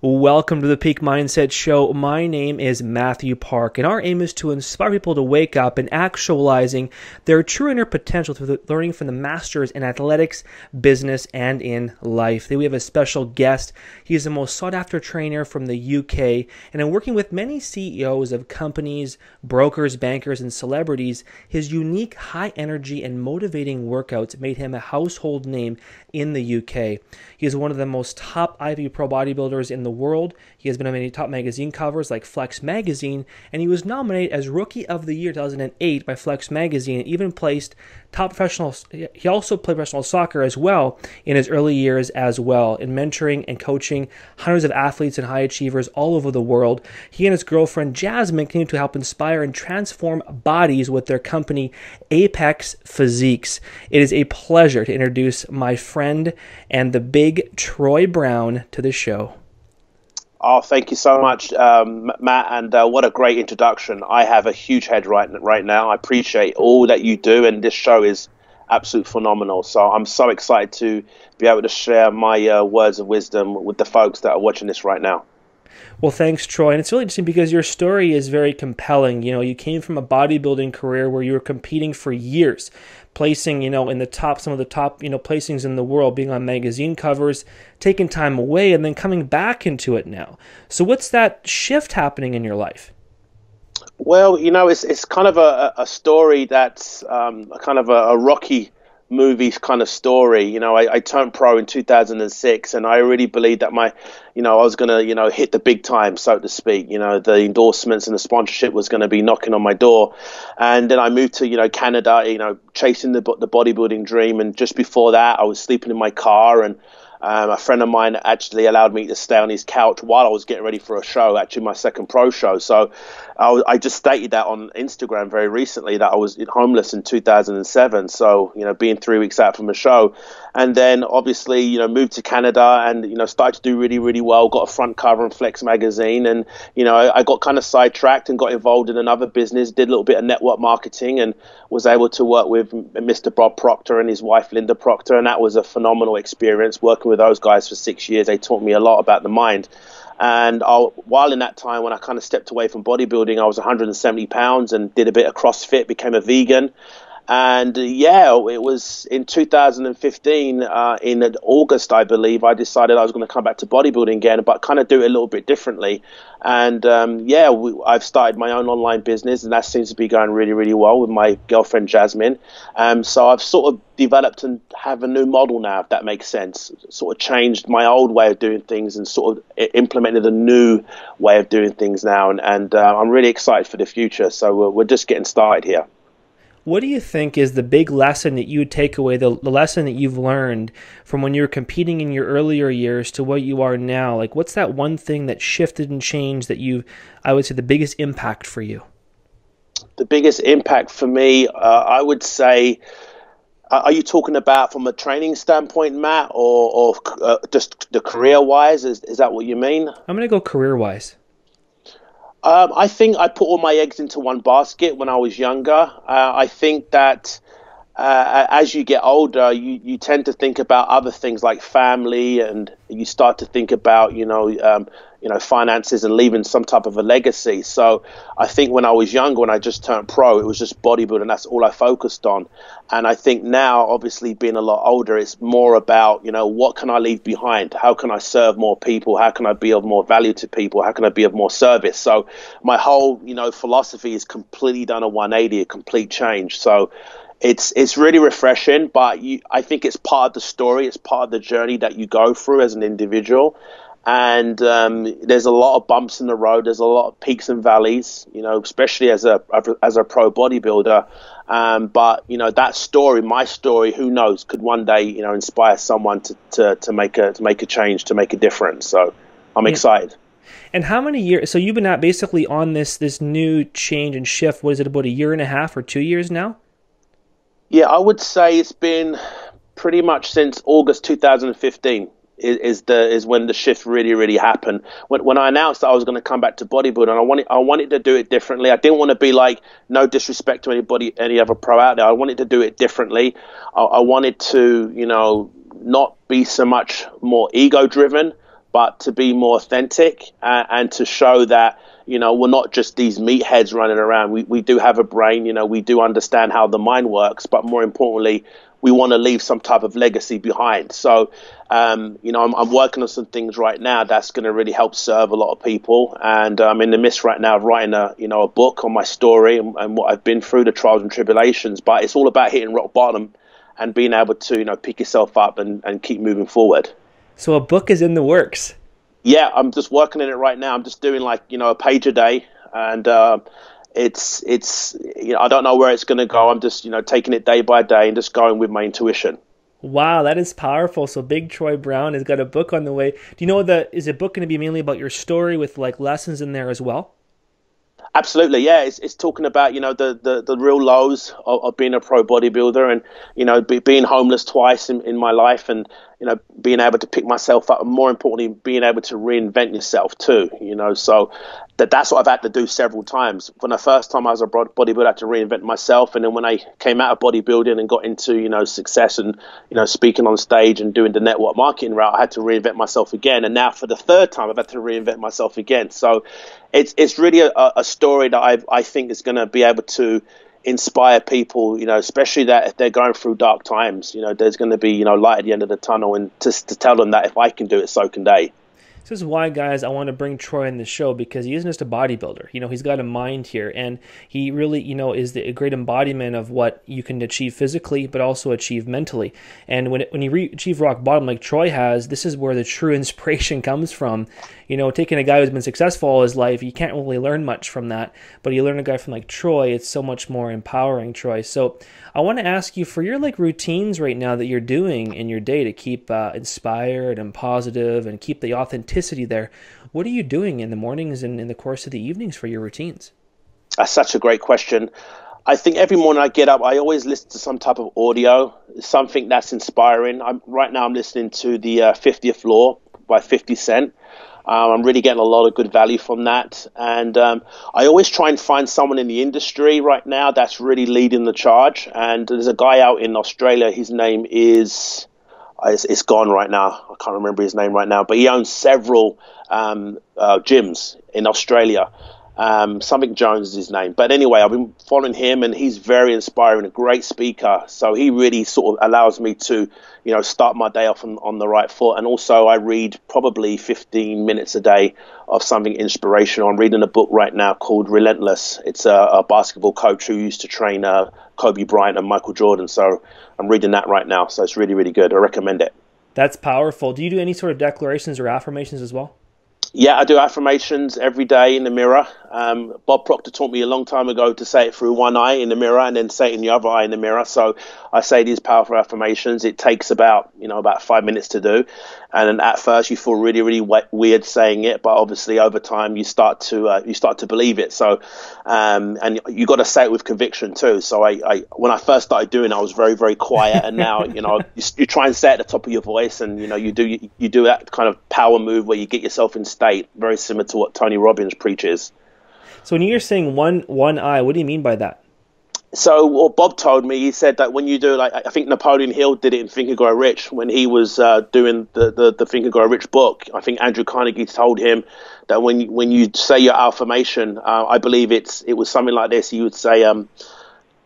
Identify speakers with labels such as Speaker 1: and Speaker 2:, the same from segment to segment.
Speaker 1: Welcome to the Peak Mindset Show. My name is Matthew Park, and our aim is to inspire people to wake up and actualizing their true inner potential through learning from the masters in athletics, business, and in life. Today we have a special guest. He is the most sought-after trainer from the UK, and in working with many CEOs of companies, brokers, bankers, and celebrities, his unique, high energy, and motivating workouts made him a household name in the UK. He is one of the most top Ivy Pro bodybuilders in the world. He has been on many top magazine covers like Flex Magazine, and he was nominated as Rookie of the Year 2008 by Flex Magazine, and even placed top professional. He also played professional soccer as well in his early years as well, in mentoring and coaching hundreds of athletes and high achievers all over the world. He and his girlfriend Jasmine continue to help inspire and transform bodies with their company Apex Physiques. It is a pleasure to introduce my friend and the big Troy Brown to the show.
Speaker 2: Oh, thank you so much, Matt, and what a great introduction. I have a huge head right now. I appreciate all that you do, and this show is absolutely phenomenal. So I'm so excited to be able to share my words of wisdom with the folks that are watching this right now.
Speaker 1: Well, thanks, Troy. And it's really interesting because your story is very compelling. You know, you came from a bodybuilding career where you were competing for years, placing, in the top, some of the top, placings in the world, being on magazine covers, taking time away, and then coming back into it now. So what's that shift happening in your life?
Speaker 2: Well, it's kind of a story that's kind of a Rocky movie kind of story. I turned pro in 2006, and I really believed that I was going to, hit the big time, so to speak. The endorsements and the sponsorship was going to be knocking on my door. And then I moved to, Canada, chasing the bodybuilding dream. And just before that, I was sleeping in my car, and a friend of mine actually allowed me to stay on his couch while I was getting ready for a show, actually my second pro show. So I just stated that on Instagram very recently that I was homeless in 2007. So, being 3 weeks out from a show. And then obviously, moved to Canada and, started to do really, really well, got a front cover in Flex Magazine. And, I got kind of sidetracked and got involved in another business, did a little bit of network marketing, and was able to work with Mr. Bob Proctor and his wife, Linda Proctor. And that was a phenomenal experience working with those guys for 6 years. They taught me a lot about the mind. And while in that time, when I kind of stepped away from bodybuilding, I was 170 pounds and did a bit of CrossFit, became a vegan. And it was in 2015, in August, I believe, I decided I was going to come back to bodybuilding again, but kind of do it a little bit differently. And I've started my own online business, and that seems to be going really, really well with my girlfriend Jasmine. So I've sort of developed and have a new model now, if that makes sense. Sort of changed my old way of doing things and sort of implemented a new way of doing things now. And I'm really excited for the future. So we're just getting started here.
Speaker 1: What do you think is the big lesson that you take away, the lesson that you've learned from when you were competing in your earlier years to what you are now? Like, what's that one thing that shifted and changed that I would say, the biggest impact for you?
Speaker 2: The biggest impact for me, I would say, are you talking about from a training standpoint, Matt, or just the career-wise? Is that what you mean?
Speaker 1: I'm going to go career-wise.
Speaker 2: I think I put all my eggs into one basket when I was younger. I think that as you get older, you tend to think about other things like family, and you start to think about, finances and leaving some type of a legacy. So I think when I was younger, when I just turned pro, it was just bodybuilding. That's all I focused on. And I think now, obviously being a lot older, it's more about, what can I leave behind? How can I serve more people? How can I be of more value to people? How can I be of more service? So my whole, philosophy is completely done a 180, a complete change. So it's really refreshing, but I think it's part of the story. It's part of the journey that you go through as an individual. And there's a lot of bumps in the road. There's a lot of peaks and valleys, especially as a pro bodybuilder. But that story, my story, who knows, could one day inspire someone to make a change, to make a difference. So I'm excited.
Speaker 1: And how many years? So you've been basically on this new change and shift. What is it, about a year and a half or 2 years now?
Speaker 2: Yeah, I would say it's been pretty much since August 2015. Is when the shift really, really happened. When I announced that I was going to come back to bodybuilding, I wanted to do it differently. I didn't want to be like, no disrespect to anybody, any other pro out there. I wanted to do it differently. I wanted to, not be so much more ego driven, but to be more authentic, and to show that, we're not just these meatheads running around. We do have a brain, we do understand how the mind works, but more importantly, we want to leave some type of legacy behind. So, I'm working on some things right now that's going to really help serve a lot of people. And I'm in the midst right now of writing a book on my story and what I've been through, the trials and tribulations. But it's all about hitting rock bottom and being able to, pick yourself up and keep moving forward.
Speaker 1: So a book is in the works.
Speaker 2: Yeah, I'm just working on it right now. I'm just doing a page a day, and it's I don't know where it's going to go. I'm just taking it day by day and just going with my intuition.
Speaker 1: Wow, that is powerful. So Big Troy Brown has got a book on the way. Do you know is the book going to be mainly about your story with like lessons in there as well?
Speaker 2: Absolutely, yeah. It's talking about the real lows of being a pro bodybuilder, and being homeless twice in my life, and being able to pick myself up, and more importantly, being able to reinvent yourself too. So that's what I've had to do several times. When the first time I was a bodybuilder, I had to reinvent myself, and then when I came out of bodybuilding and got into success and speaking on stage and doing the network marketing route, I had to reinvent myself again. And now for the third time, I've had to reinvent myself again. So it's really a story that I think is going to be able to inspire people, especially that if they're going through dark times, there's going to be, light at the end of the tunnel, and just to tell them that if I can do it, so can they.
Speaker 1: This is why, guys, I want to bring Troy on the show, because he isn't just a bodybuilder. He's got a mind here, and he really, is a great embodiment of what you can achieve physically, but also achieve mentally. And when you achieve rock bottom like Troy has, this is where the true inspiration comes from. Taking a guy who's been successful all his life, you can't really learn much from that. But you learn a guy from like Troy, it's so much more empowering, Troy. So I want to ask you for your routines right now that you're doing in your day to keep inspired and positive and keep the authenticity there. What are you doing in the mornings and in the course of the evenings for your routines?
Speaker 2: That's such a great question. I think every morning I get up, I always listen to some type of audio, something that's inspiring. Right now I'm listening to the 50th Law by 50 Cent. I'm really getting a lot of good value from that. And I always try and find someone in the industry right now that's really leading the charge. And there's a guy out in Australia. His name is, it's gone right now. I can't remember his name right now. But he owns several gyms in Australia. Something Jones is his name. But anyway, I've been following him, and he's very inspiring, a great speaker. So he really sort of allows me to, start my day off on the right foot. And also I read probably 15 minutes a day of something inspirational. I'm reading a book right now called Relentless. It's a basketball coach who used to train Kobe Bryant and Michael Jordan. So I'm reading that right now. So it's really, really good. I recommend it.
Speaker 1: That's powerful. Do you do any sort of declarations or affirmations as well?
Speaker 2: Yeah, I do affirmations every day in the mirror. Bob Proctor taught me a long time ago to say it through one eye in the mirror and then say it in the other eye in the mirror. So I say these powerful affirmations. It takes about 5 minutes to do. And then at first you feel really, really weird saying it, but obviously over time you start to believe it. So, and you got to say it with conviction too. So I when I first started doing it, I was very, very quiet. And now, you try and say it at the top of your voice, and, you do that kind of power move where you get yourself in state, very similar to what Tony Robbins preaches.
Speaker 1: So when you're saying one eye, what do you mean by that?
Speaker 2: So what Bob told me, he said that when you do, I think Napoleon Hill did it in Think and Grow Rich when he was doing the Think and Grow Rich book. I think Andrew Carnegie told him that when you say your affirmation, I believe it was something like this. He would say,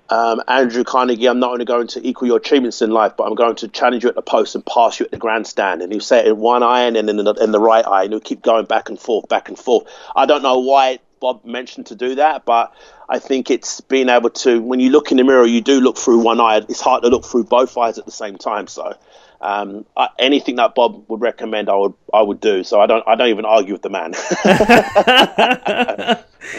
Speaker 2: Andrew Carnegie, I'm not only going to equal your achievements in life, but I'm going to challenge you at the post and pass you at the grandstand. And he'll say it in one eye and then in the right eye, and he'll keep going back and forth, back and forth. I don't know why Bob mentioned to do that, but I think it's being able to, when you look in the mirror, you do look through one eye. It's hard to look through both eyes at the same time. So anything that Bob would recommend, I would do. So I don't even argue with the man.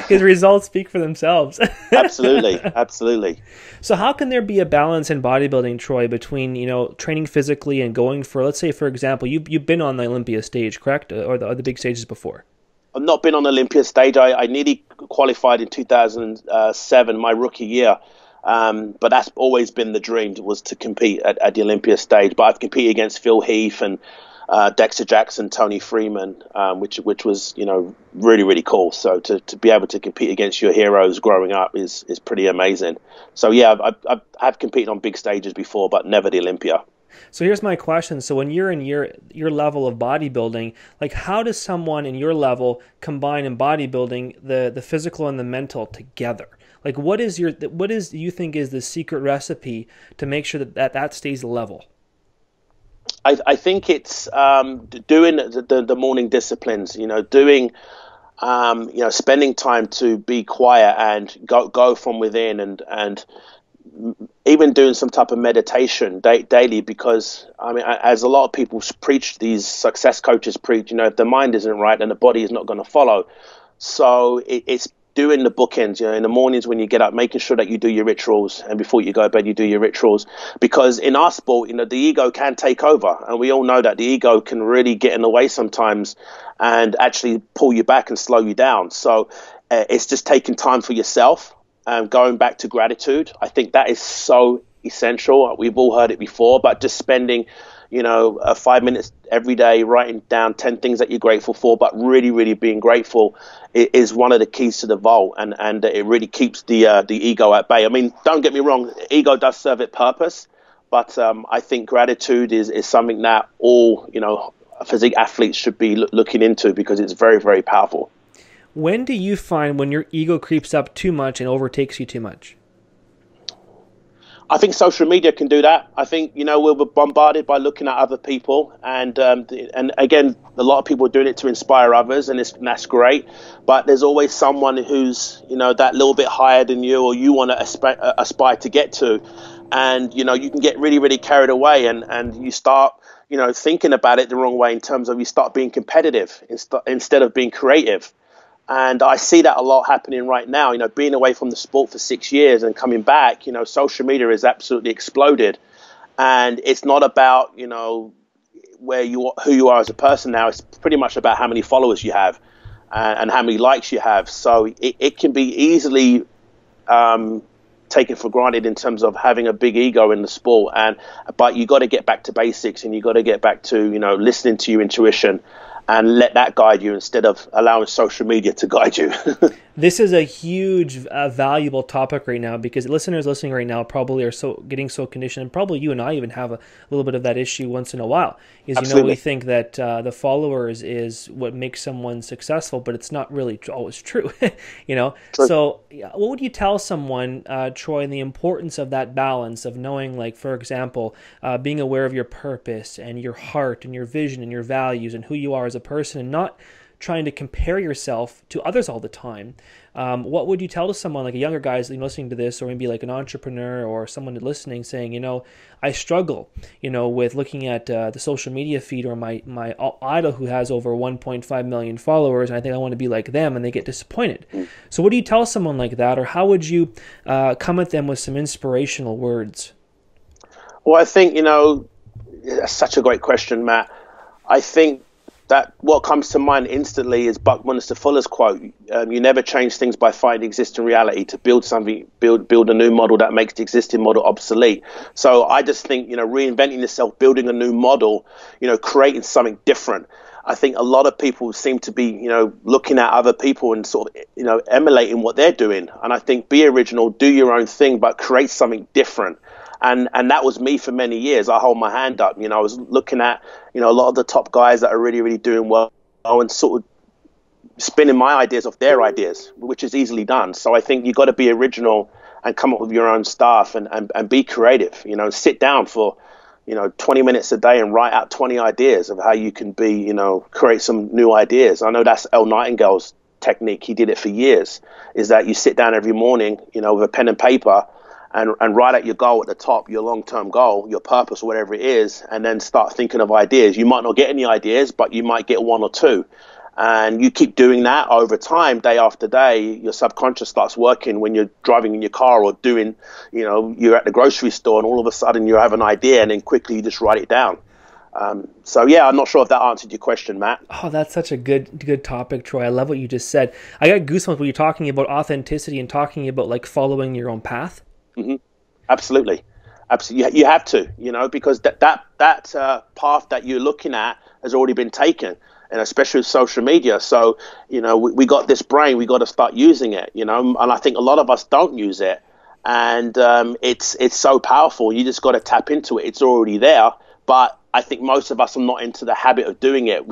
Speaker 1: His results speak for themselves.
Speaker 2: Absolutely.
Speaker 1: So how can there be a balance in bodybuilding, Troy, between training physically and going for, let's say, for example, you've been on the Olympia stage, correct, or the big stages before?
Speaker 2: I've not been on the Olympia stage. I nearly qualified in 2007, my rookie year. But that's always been the dream, was to compete at the Olympia stage. But I've competed against Phil Heath and Dexter Jackson, Tony Freeman, which was really, really cool. So to be able to compete against your heroes growing up is pretty amazing. So yeah, I've competed on big stages before, but never the Olympia.
Speaker 1: So here's my question. So when you're in your level of bodybuilding, like how does someone in your level combine in bodybuilding the physical and the mental together? Like what is you think is the secret recipe to make sure that stays level?
Speaker 2: I think it's doing the morning disciplines, spending time to be quiet and go from within, and even doing some type of meditation daily, because I mean, as a lot of people preach, these success coaches preach, if the mind isn't right, then the body is not going to follow. So it's doing the bookends, in the mornings when you get up, making sure that you do your rituals, and before you go to bed, you do your rituals. Because in our sport, the ego can take over, and we all know that the ego can really get in the way sometimes and actually pull you back and slow you down. So it's just taking time for yourself and going back to gratitude. I think that is so essential. We've all heard it before, but just spending 5 minutes every day writing down 10 things that you're grateful for, but really, really being grateful is one of the keys to the vault, and it really keeps the ego at bay. I mean, don't get me wrong, ego does serve its purpose, but I think gratitude is something that all physique athletes should be looking into, because it's very, very powerful.
Speaker 1: When do you find when your ego creeps up too much and overtakes you too much?
Speaker 2: I think social media can do that. I think, we're bombarded by looking at other people, and again, a lot of people are doing it to inspire others, and that's great. But there's always someone who's, that little bit higher than you, or you want to aspire to get to. And, you can get really, really carried away, and you start, thinking about it the wrong way, in terms of you start being competitive instead of being creative. And I see that a lot happening right now. Being away from the sport for 6 years and coming back, social media has absolutely exploded. And it's not about, who you are as a person now. It's pretty much about how many followers you have and how many likes you have. So it can be easily taken for granted in terms of having a big ego in the sport. But you got to get back to basics, and you got to get back to, listening to your intuition, and let that guide you instead of allowing social media to guide you.
Speaker 1: This is a huge, valuable topic right now, because listeners listening right now probably are getting so conditioned, and probably you and I even have a little bit of that issue once in a while. Is
Speaker 2: Absolutely.
Speaker 1: we think that the followers is what makes someone successful, but it's not really always true. True. So what would you tell someone, Troy, and the importance of that balance of knowing, like, for example, being aware of your purpose and your heart and your vision and your values and who you are as a person, and not trying to compare yourself to others all the time? What would you tell to someone, like a younger guy listening to this, or maybe like an entrepreneur or someone listening, saying, I struggle, with looking at the social media feed, or my idol who has over 1.5 million followers, and I think I want to be like them, and they get disappointed. So what do you tell someone like that, or how would you come at them with some inspirational words?
Speaker 2: Well, I think, that's such a great question, Matt. I think that what comes to mind instantly is Buckminster Fuller's quote: "You never change things by fighting existing reality. To build something, build a new model that makes the existing model obsolete." So I just think, reinventing yourself, building a new model, creating something different. I think a lot of people seem to be, looking at other people and sort of, emulating what they're doing. And I think be original, do your own thing, but create something different. And that was me for many years. I hold my hand up. I was looking at, a lot of the top guys that are really, really doing well, and sort of spinning my ideas off their ideas, which is easily done. So I think you got to be original and come up with your own stuff, and be creative. Sit down for, 20 minutes a day and write out 20 ideas of how you can be, create some new ideas. I know that's El Nightingale's technique. He did it for years, is that you sit down every morning, with a pen and paper, and write out your goal at the top, your long-term goal, your purpose, whatever it is, and then start thinking of ideas. You might not get any ideas, but you might get one or two. And you keep doing that over time, day after day, your subconscious starts working when you're driving in your car, or doing, you're at the grocery store, and all of a sudden you have an idea, and then quickly you just write it down. So yeah, I'm not sure if that answered your question, Matt.
Speaker 1: Oh, that's such a good topic, Troy. I love what you just said. I got goosebumps when you're talking about authenticity and talking about, like, following your own path.
Speaker 2: Mm-hmm. Absolutely. You have to, because that path that you're looking at has already been taken, and especially with social media. So, we got this brain, we got to start using it, and I think a lot of us don't use it, and it's so powerful. You just got to tap into it. It's already there, But I think most of us are not into the habit of doing it.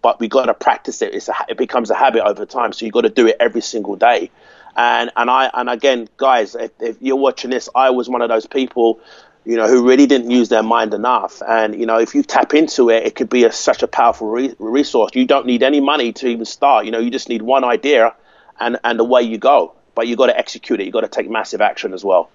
Speaker 2: But we got to practice it. It becomes a habit over time. So you got to do it every single day. And again, guys, if you're watching this, I was one of those people, who really didn't use their mind enough. And, if you tap into it, it could be such a powerful resource. You don't need any money to even start. You just need one idea and away you go. But you got to execute it. You got to take massive action as well.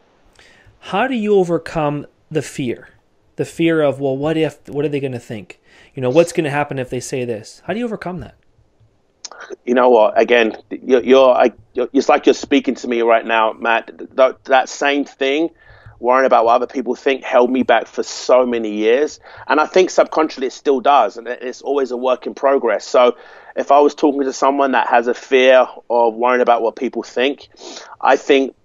Speaker 2: How
Speaker 1: do you overcome the fear? The fear of, well, what are they going to think? What's going to happen if they say this? How do you overcome that?
Speaker 2: You know what? Again, it's like you're speaking to me right now, Matt. That same thing, worrying about what other people think, held me back for so many years. And I think subconsciously it still does. And it's always a work in progress. So if I was talking to someone that has a fear of worrying about what people think, I think,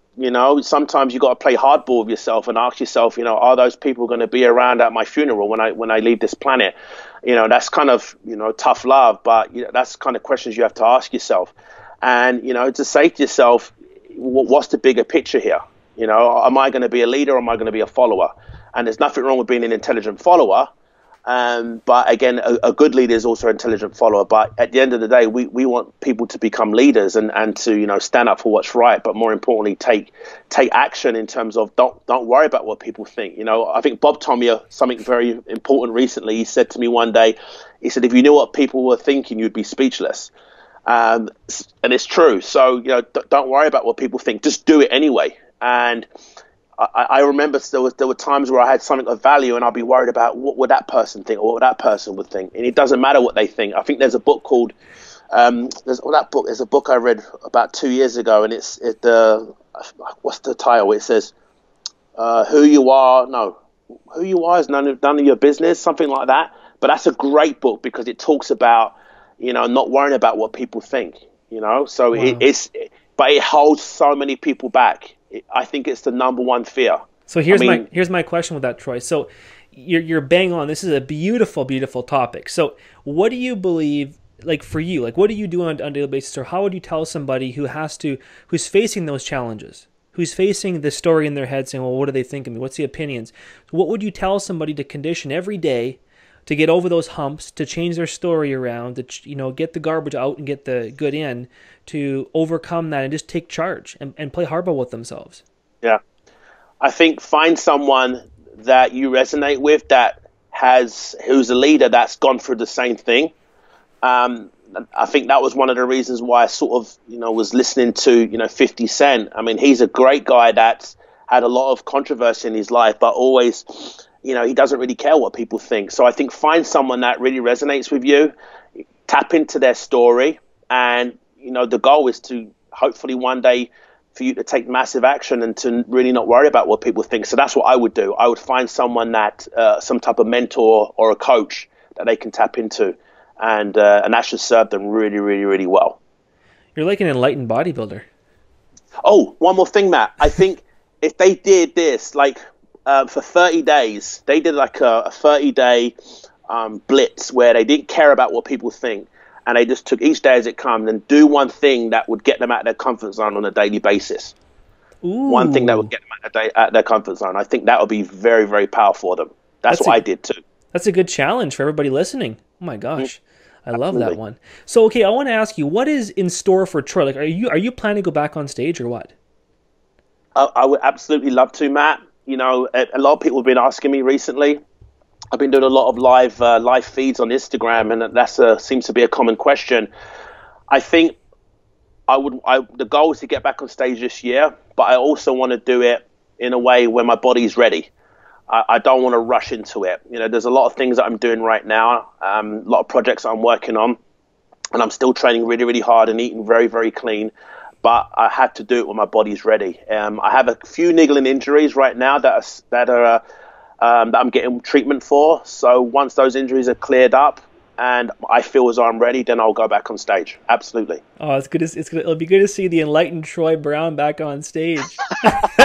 Speaker 2: sometimes you got to play hardball with yourself and ask yourself, are those people going to be around at my funeral when I leave this planet? That's kind of, tough love, but that's kind of questions you have to ask yourself. And, to say to yourself, what's the bigger picture here? Am I going to be a leader or am I going to be a follower? And there's nothing wrong with being an intelligent follower. But again, a good leader is also an intelligent follower. But at the end of the day, we want people to become leaders and to, stand up for what's right. But more importantly, take action in terms of don't worry about what people think. I think Bob told me something very important recently. He said to me one day, he said, if you knew what people were thinking, you'd be speechless. And it's true. So, don't worry about what people think. Just do it anyway. And I remember there were times where I had something of value and I'd be worried about what would that person think or what that person would think. And it doesn't matter what they think. I think there's a book called there's a book I read about 2 years ago, and it's what's the title? It says who you are is none of your business, something like that. But that's a great book because it talks about not worrying about what people think. So wow. But it holds so many people back. I think it's the number one fear.
Speaker 1: So here's my question with that, Troy. So you're bang on. This is a beautiful, beautiful topic. So what do you believe, like for you, like what do you do on a daily basis, or how would you tell somebody who's facing those challenges, who's facing the story in their head saying, well, what do they think of me? What's the opinions? What would you tell somebody to condition every day to get over those humps, to change their story around, to get the garbage out and get the good in, to overcome that and just take charge and play hardball with themselves?
Speaker 2: Yeah. I think find someone that you resonate with who's a leader that's gone through the same thing. I think that was one of the reasons why I sort of, was listening to, 50 Cent. I mean, he's a great guy that's had a lot of controversy in his life, but always, he doesn't really care what people think. So I think find someone that really resonates with you, tap into their story, and, the goal is to hopefully one day for you to take massive action and to really not worry about what people think. So that's what I would do. I would find someone that, some type of mentor or a coach that they can tap into, and that should serve them really, really, really well.
Speaker 1: You're like an enlightened bodybuilder.
Speaker 2: Oh, one more thing, Matt. I think if they did this, for 30 days, they did like a 30-day blitz where they didn't care about what people think, and they just took each day as it comes and do one thing that would get them out of their comfort zone on a daily basis.
Speaker 1: Ooh.
Speaker 2: One thing that would get them out of their comfort zone. I think that would be very, very powerful for them. That's what I did too.
Speaker 1: That's a good challenge for everybody listening. Oh my gosh. I love that one. So, okay, I want to ask you, what is in store for Troy? Like, are you planning to go back on stage or what?
Speaker 2: I would absolutely love to, Matt. A lot of people have been asking me recently. I've been doing a lot of live feeds on Instagram, and that seems to be a common question. I think the goal is to get back on stage this year, but I also want to do it in a way where my body's ready. I don't want to rush into it. There's a lot of things that I'm doing right now, a lot of projects I'm working on, and I'm still training really, really hard and eating very, very clean. But I had to do it when my body's ready. I have a few niggling injuries right now that I'm getting treatment for. So once those injuries are cleared up and I feel as though I'm ready, then I'll go back on stage. Absolutely.
Speaker 1: Oh, it'll be good to see the enlightened Troy Brown back on stage.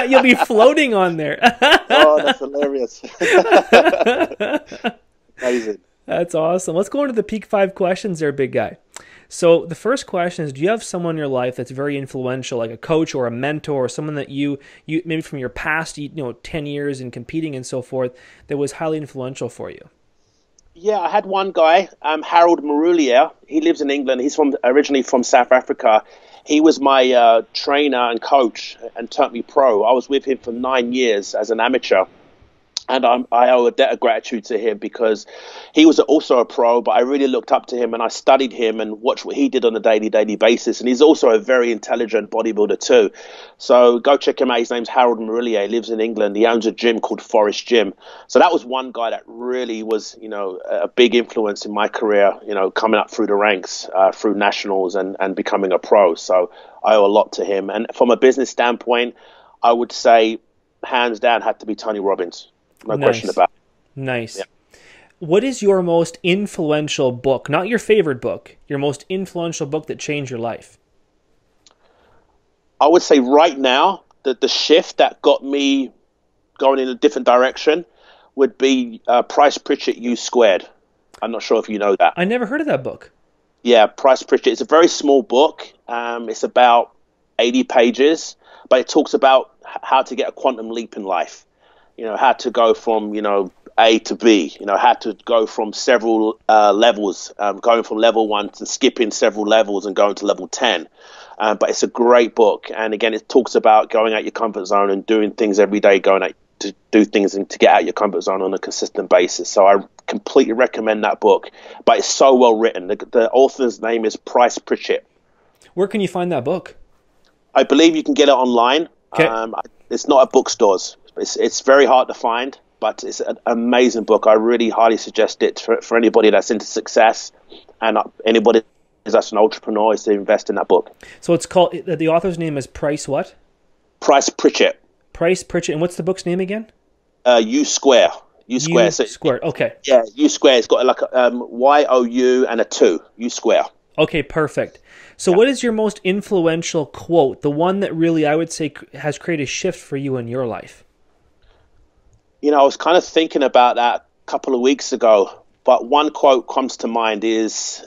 Speaker 1: You'll be floating on there.
Speaker 2: Oh, that's hilarious. Amazing.
Speaker 1: That's awesome. Let's go into the peak 5 questions there, big guy. So the first question is, do you have someone in your life that's very influential, like a coach or a mentor, or someone that you maybe from your past, 10 years in competing and so forth, that was highly influential for you?
Speaker 2: Yeah, I had one guy, Harold Maroulier. He lives in England. He's originally from South Africa. He was my trainer and coach and turned me pro. I was with him for 9 years as an amateur. And I owe a debt of gratitude to him because he was also a pro, but I really looked up to him and I studied him and watched what he did on a daily basis. And he's also a very intelligent bodybuilder too. So go check him out. His name's Harold Maroulier. He lives in England. He owns a gym called Forest Gym. So that was one guy that really was, a big influence in my career, coming up through the ranks, through nationals and becoming a pro. So I owe a lot to him. And from a business standpoint, I would say hands down had to be Tony Robbins. No question about it.
Speaker 1: Nice. Yeah. What is your most influential book? Not your favorite book. Your most influential book that changed your life?
Speaker 2: I would say right now, the shift that got me going in a different direction would be Price Pritchett U Squared. I'm not sure if you know that.
Speaker 1: I never heard of that book.
Speaker 2: Yeah, Price Pritchett. It's a very small book. It's about 80 pages, but it talks about how to get a quantum leap in life. How to go from, A to B, how to go from several levels, going from level 1 to skipping several levels and going to level 10. But it's a great book. And again, it talks about going out your comfort zone and doing things every day, going out to do things and to get out your comfort zone on a consistent basis. So I completely recommend that book. But it's so well written. The author's name is Price Pritchett.
Speaker 1: Where can you find that book?
Speaker 2: I believe you can get it online.
Speaker 1: Okay.
Speaker 2: It's not at bookstores. It's very hard to find, but it's an amazing book. I really highly suggest it for anybody that's into success and anybody that's an entrepreneur is to invest in that book.
Speaker 1: So it's called, the author's name is Price what?
Speaker 2: Price Pritchett.
Speaker 1: Price Pritchett. And what's the book's name again?
Speaker 2: U Square. U Square.
Speaker 1: U Square. Okay.
Speaker 2: Yeah, U Square. It's got like a Y-O-U and a 2. U Square.
Speaker 1: Okay, perfect. So what is your most influential quote? The one that really, I would say, has created a shift for you in your life?
Speaker 2: I was kind of thinking about that a couple of weeks ago, but one quote comes to mind is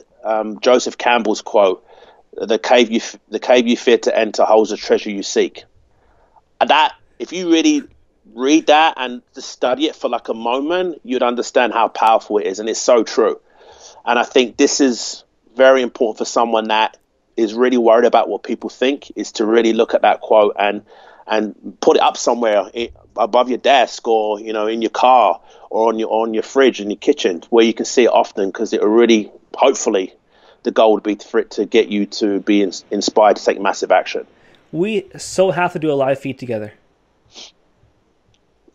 Speaker 2: Joseph Campbell's quote, the cave you fear to enter holds the treasure you seek. And that, if you really read that and just study it for like a moment, you'd understand how powerful it is. And it's so true. And I think this is very important for someone that is really worried about what people think, is to really look at that quote and put it up somewhere above your desk or, in your car or on your fridge in your kitchen where you can see it often, because it will really, hopefully, the goal would be for it to get you to be inspired to take massive action.
Speaker 1: We so have to do a live feed together.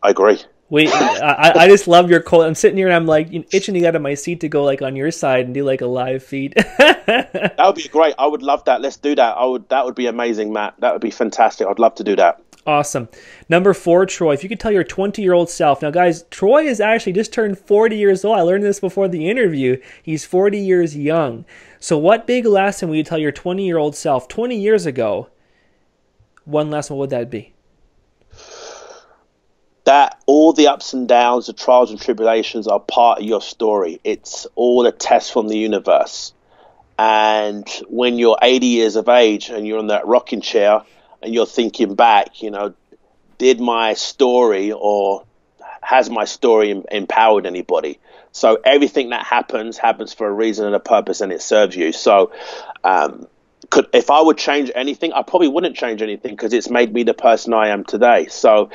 Speaker 2: I agree.
Speaker 1: I just love your quote. I'm sitting here and I'm like itching to get out of my seat to go like on your side and do like a live feed.
Speaker 2: That would be great. I would love that. Let's do that. That would be amazing, Matt. That would be fantastic. I'd love to do that.
Speaker 1: Awesome. Number 4, Troy, if you could tell your 20-year-old self. Now, guys, Troy is actually just turned 40 years old. I learned this before the interview. He's 40 years young. So what big lesson would you tell your 20-year-old self 20 years ago? One lesson, what would that be?
Speaker 2: That all the ups and downs, the trials and tribulations are part of your story. It's all a test from the universe. And when you're 80 years of age and you're in that rocking chair and you're thinking back, did my story or has my story empowered anybody? So everything that happens for a reason and a purpose, and it serves you. So if I would change anything, I probably wouldn't change anything, because it's made me the person I am today. So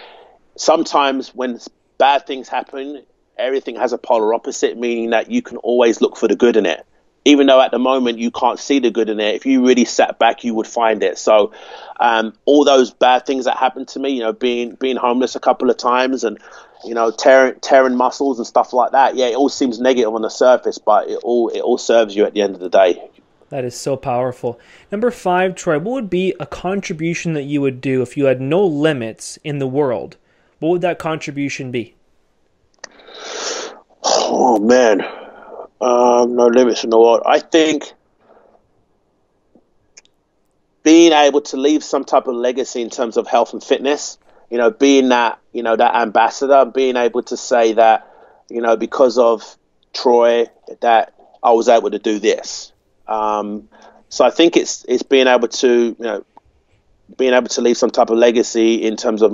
Speaker 2: sometimes when bad things happen, everything has a polar opposite, meaning that you can always look for the good in it. Even though at the moment you can't see the good in it, if you really sat back, you would find it. So all those bad things that happened to me, being homeless a couple of times and, tearing muscles and stuff like that. Yeah, it all seems negative on the surface, but it all serves you at the end of the day.
Speaker 1: That is so powerful. Number 5, Troy, what would be a contribution that you would do if you had no limits in the world? What would that contribution be?
Speaker 2: Oh, man. No limits in the world. I think being able to leave some type of legacy in terms of health and fitness, being that, that ambassador, being able to say that, because of Troy, that I was able to do this. So I think it's being able to, being able to leave some type of legacy in terms of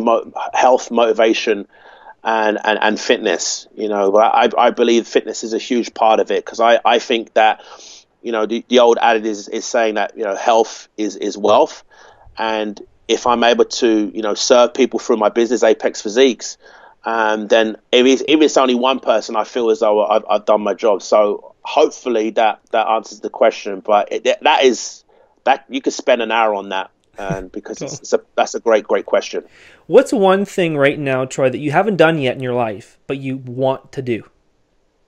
Speaker 2: health, motivation, and fitness. But I believe fitness is a huge part of it, because I think that, the old adage is saying that, health is wealth. And if I'm able to, serve people through my business, Apex Physiques, then if it's only one person, I feel as though I've done my job. So hopefully that answers the question. But that you could spend an hour on that, because that's a great question.
Speaker 1: What's one thing right now, Troy, that you haven't done yet in your life, but you want to do?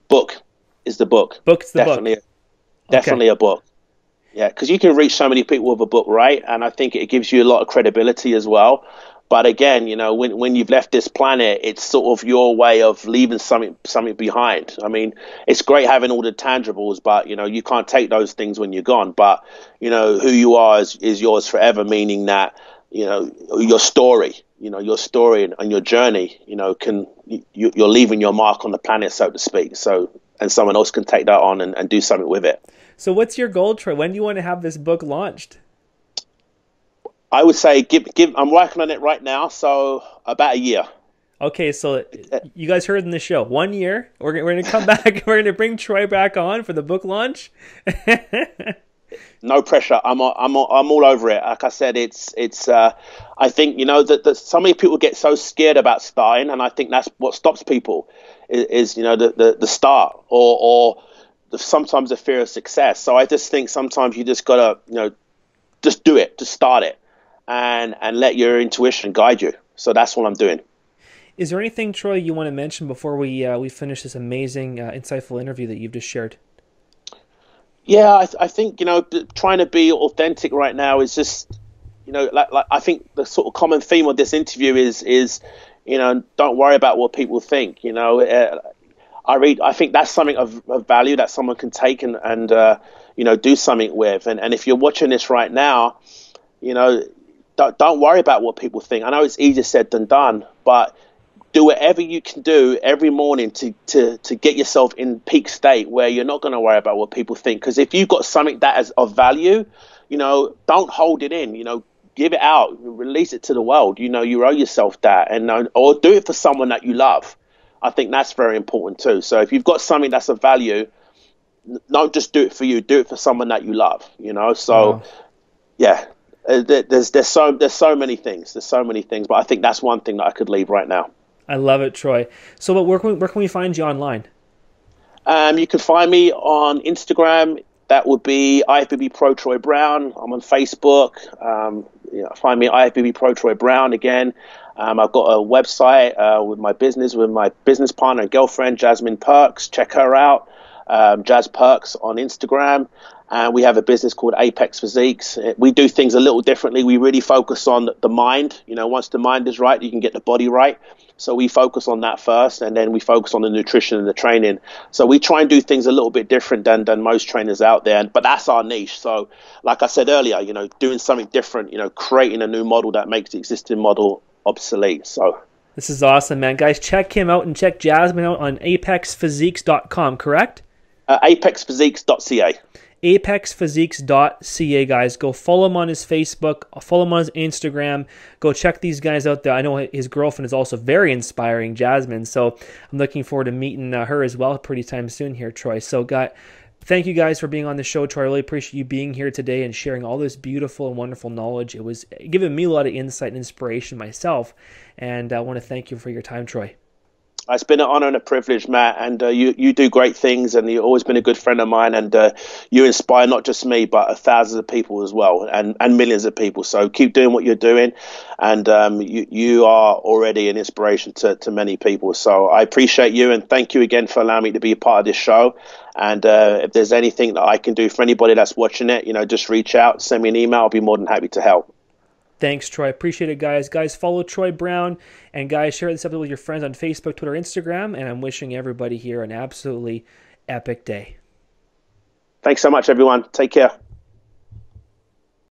Speaker 2: Book is the book.
Speaker 1: Book's the
Speaker 2: Definitely,
Speaker 1: book.
Speaker 2: Definitely a book. Yeah, because you can reach so many people with a book, right? And I think it gives you a lot of credibility as well. But again, when you've left this planet, it's sort of your way of leaving something behind. I mean, it's great having all the tangibles, but you can't take those things when you're gone. But who you are is yours forever, meaning that your story, and your journey, you're leaving your mark on the planet, so to speak. So, and someone else can take that on and do something with it.
Speaker 1: So what's your goal, Troy? When do you want to have this book launched?
Speaker 2: I would say I'm working on it right now, so about a year.
Speaker 1: Okay, so you guys heard in the show, 1 year. We're going to come back. We're going to bring Troy back on for the book launch.
Speaker 2: No pressure. I'm all over it. Like I said, it's. I think that so many people get so scared about starting, and I think that's what stops people is the start or sometimes the fear of success. So I just think sometimes you just gotta just do it, just start it, and let your intuition guide you. So that's what I'm doing.
Speaker 1: Is there anything, Troy, you want to mention before we finish this amazing, insightful interview that you've just shared?
Speaker 2: Yeah, I think trying to be authentic right now is just like I think the sort of common theme of this interview is don't worry about what people think. I think that's something of value that someone can take and do something with. And if you're watching this right now, don't worry about what people think. I know it's easier said than done, but do whatever you can do every morning to get yourself in peak state where you're not going to worry about what people think. Because if you've got something that is of value, don't hold it in. Give it out, release it to the world. You owe yourself that, or do it for someone that you love. I think that's very important too. So if you've got something that's of value, don't just do it for you. Do it for someone that you love. So wow. Yeah, there's so many things. There's so many things, but I think that's one thing that I could leave right now.
Speaker 1: I love it, Troy. So, where can we find you online?
Speaker 2: You can find me on Instagram. That would be IFBB Pro Troy Brown. I'm on Facebook. Find me IFBB Pro Troy Brown again. I've got a website with my business partner and girlfriend, Jasmine Perks. Check her out, Jazz Perks on Instagram. And we have a business called Apex Physiques. We do things a little differently. We really focus on the mind. Once the mind is right, you can get the body right. So we focus on that first, and then we focus on the nutrition and the training. So we try and do things a little bit different than most trainers out there, but that's our niche. So like I said earlier, doing something different, creating a new model that makes the existing model obsolete. So
Speaker 1: this is awesome, man. Guys, check him out and check Jasmine out on apexphysiques.com, correct?
Speaker 2: Apexphysiques.ca.
Speaker 1: apexphysiques.ca, guys. Go follow him on his Facebook, follow him on his Instagram. Go check these guys out there. I know his girlfriend is also very inspiring, Jasmine, so I'm looking forward to meeting her as well pretty time soon here, Troy. So thank you guys for being on the show, Troy. I really appreciate you being here today and sharing all this beautiful and wonderful knowledge. It was giving me a lot of insight and inspiration myself, and I want to thank you for your time, Troy.
Speaker 2: It's been an honor and a privilege, Matt, and you do great things, and you've always been a good friend of mine, and you inspire not just me, but thousands of people as well, and millions of people. So keep doing what you're doing, and you are already an inspiration to many people. So I appreciate you, and thank you again for allowing me to be a part of this show. And if there's anything that I can do for anybody that's watching it, just reach out, send me an email. I'll be more than happy to help.
Speaker 1: Thanks, Troy. Appreciate it, guys. Guys, follow Troy Brown. And guys, share this episode with your friends on Facebook, Twitter, Instagram. And I'm wishing everybody here an absolutely epic day.
Speaker 2: Thanks so much, everyone. Take care.